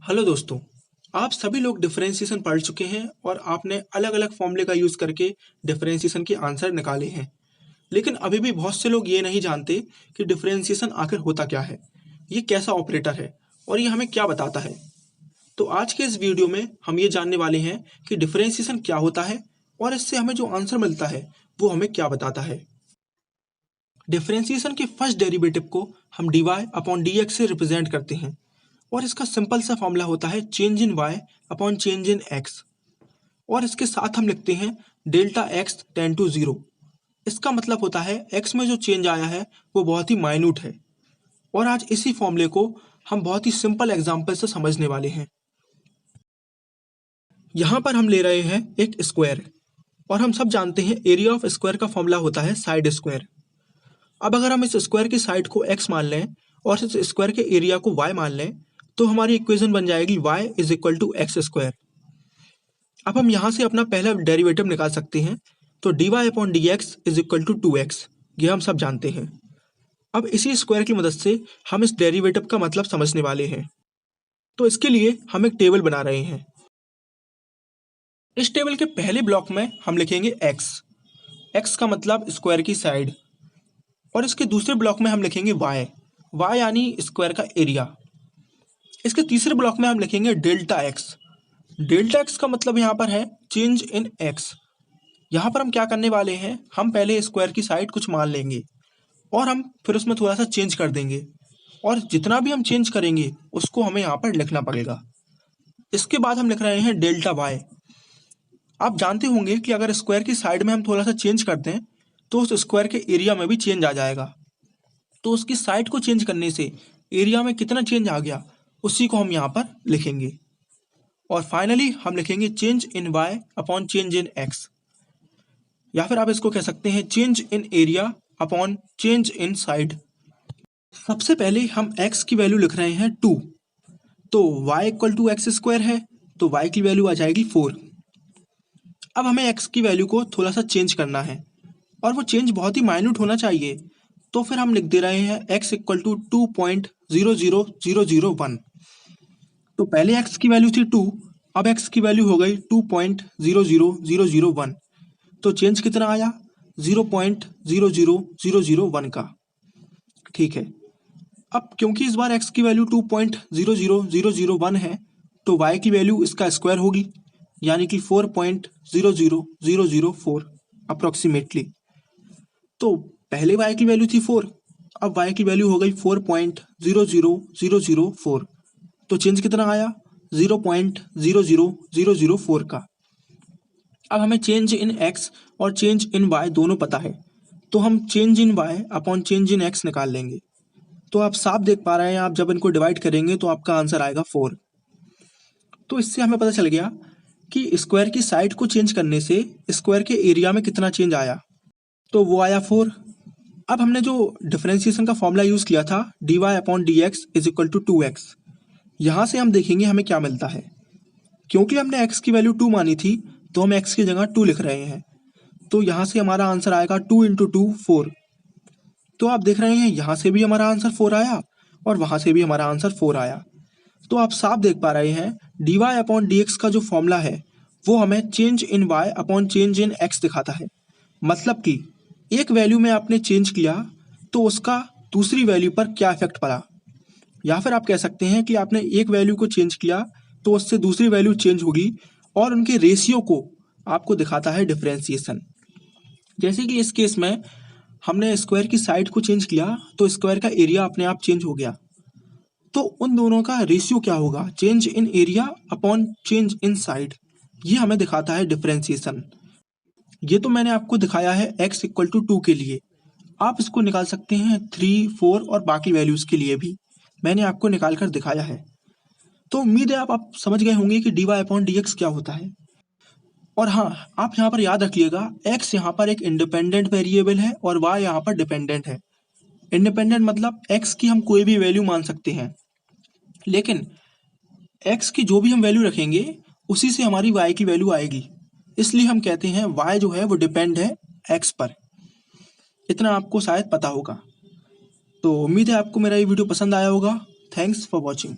Hello दोस्तों। आप सभी लोग डिफरेंशिएशन पढ़ चुके हैं और आपने अलग अलग फॉर्मूले का यूज़ करके डिफरेंशिएशन के आंसर निकाले हैं। लेकिन अभी भी बहुत से लोग ये नहीं जानते कि डिफरेंशिएशन आखिर होता क्या है, ये कैसा ऑपरेटर है और ये हमें क्या बताता है। तो आज के इस वीडियो में हम ये जानने वाले हैं कि डिफरेंशिएशन क्या होता है और इससे हमें जो आंसर मिलता है वो हमें क्या बताता है। डिफरेंशिएशन के फर्स्ट डेरिवेटिव को हम dy अपॉन dx से रिप्रेजेंट करते हैं और इसका सिंपल सा फॉर्मूला होता है change in y upon change in x और इसके साथ हम लिखते हैं डेल्टा x टेंड टू 0। इसका मतलब होता है x में जो चेंज आया है वो बहुत ही माइन्यूट है। और आज इसी फॉर्मूले को हम बहुत ही सिंपल एग्जाम्पल से समझने वाले हैं। यहाँ पर हम ले रहे हैं एक स्क्वायर और हम सब जानते हैं एरिया ऑफ स्क्वायर का फॉर्मूला होता है साइड स्क्वायर। अब अगर हम इस स्क्वायर की साइड को x मान लें और इस स्क्वायर के एरिया को y मान लें तो हमारी इक्वेशन बन जाएगी y is equal to X square. अब हम यहाँ से अपना पहला डेरिवेटिव निकाल सकते हैं, तो dy upon D X is equal to 2x, ये हम सब जानते हैं। अब इसी स्क्वायर की मदद से हम इस डेरिवेटिव का मतलब समझने वाले हैं। तो इसके लिए हम एक टेबल बना रहे हैं। इस टेबल के पहले ब्लॉक में हम लिखेंगे x का मतलब स्क्वायर की साइड, और इसके दूसरे ब्लॉक में हम लिखेंगे y यानी स्क्वायर का एरिया। इसके तीसरे ब्लॉक में हम लिखेंगे डेल्टा एक्स का मतलब यहाँ पर है चेंज इन x। यहाँ पर हम क्या करने वाले हैं, हम पहले स्क्वायर की साइड कुछ मान लेंगे और हम फिर उसमें थोड़ा सा चेंज कर देंगे, और जितना भी हम चेंज करेंगे उसको हमें यहाँ पर लिखना पड़ेगा। इसके बाद हम लिख रहे हैं डेल्टा y। आप जानते होंगे कि अगर स्क्वायर की साइड में हम थोड़ा सा चेंज कर दें तो उस स्क्वायर के एरिया में भी चेंज आ जाएगा। तो उसकी साइड को चेंज करने से एरिया में कितना चेंज आ गया उसी को हम यहाँ पर लिखेंगे। और फाइनली हम लिखेंगे change in y upon change in x, या फिर आप इसको कह सकते हैं change in area upon change in side. सबसे पहले हम x की वैल्यू लिख रहे हैं 2, तो y equal to X square है, तो y की वैल्यू आ जाएगी 4। अब हमें x की वैल्यू को थोड़ा सा चेंज करना है और वो चेंज बहुत ही माइन्यूट होना चाहिए, तो फिर हम लिख दे रहे हैं x इक्वल टू 2.00001। तो पहले x की वैल्यू थी 2, अब x की वैल्यू हो गई 2.00001। तो चेंज कितना आया 0.00001 का। ठीक है, अब क्योंकि इस बार x की वैल्यू 2.00001 है तो y की वैल्यू इसका स्क्वायर होगी, यानी कि 4.00004 अप्रोक्सीमेटली। तो पहले y की वैल्यू थी 4, अब y की वैल्यू हो गई 4.00004। तो चेंज कितना आया 0.00004 का। अब हमें चेंज इन x और चेंज इन y दोनों पता है, तो हम change in y upon change in x निकाल लेंगे। तो आप साफ देख पा रहे हैं, आप जब इनको डिवाइड करेंगे तो आपका आंसर आएगा 4। तो इससे हमें पता चल गया कि स्क्वायर की साइड को चेंज करने से स्क्वायर के एरिया में कितना चेंज आया, तो वो आया 4। अब हमने जो डिफरेंशिएशन का फॉर्मूला यूज़ किया था dy upon D X is equal to 2x, यहाँ से हम देखेंगे हमें क्या मिलता है। क्योंकि हमने x की वैल्यू 2 मानी थी तो हम x की जगह 2 लिख रहे हैं, तो यहाँ से हमारा आंसर आएगा 2 इंटू 2 4। तो आप देख रहे हैं यहाँ से भी हमारा आंसर 4 आया और वहाँ से भी हमारा आंसर 4 आया। तो आप साफ देख पा रहे हैं dy अपॉन डी एक्स का जो फॉर्मूला है वो हमें change in y upon change in x दिखाता है। मतलब कि एक वैल्यू में आपने चेंज किया तो उसका दूसरी वैल्यू पर क्या इफेक्ट पड़ा, या फिर आप कह सकते हैं कि आपने एक वैल्यू को चेंज किया तो उससे दूसरी वैल्यू चेंज होगी, और उनके रेशियो को आपको दिखाता है डिफरेंशिएशन। जैसे कि इस केस में हमने स्क्वायर की साइड को चेंज किया तो स्क्वायर का एरिया अपने आप चेंज हो गया, तो उन दोनों का रेशियो क्या होगा, change in area upon change in side, ये हमें दिखाता है डिफरेंशिएशन। ये तो मैंने आपको दिखाया है x इक्वल टू 2 के लिए, आप इसको निकाल सकते हैं 3, 4 और बाकी वैल्यूज़ के लिए भी, मैंने आपको निकाल कर दिखाया है। तो उम्मीद है आप समझ गए होंगे कि dy अपॉन डी एक्स क्या होता है। और हाँ, आप यहाँ पर याद रखिएगा x यहाँ पर एक इंडिपेंडेंट वेरिएबल है और y यहाँ पर डिपेंडेंट है। इंडिपेंडेंट मतलब x की हम कोई भी वैल्यू मान सकते हैं, लेकिन x की जो भी हम वैल्यू रखेंगे उसी से हमारी y की वैल्यू आएगी, इसलिए हम कहते हैं y जो है वो डिपेंड है x पर। इतना आपको शायद पता होगा। तो उम्मीद है आपको मेरा ये वीडियो पसंद आया होगा। Thanks for watching.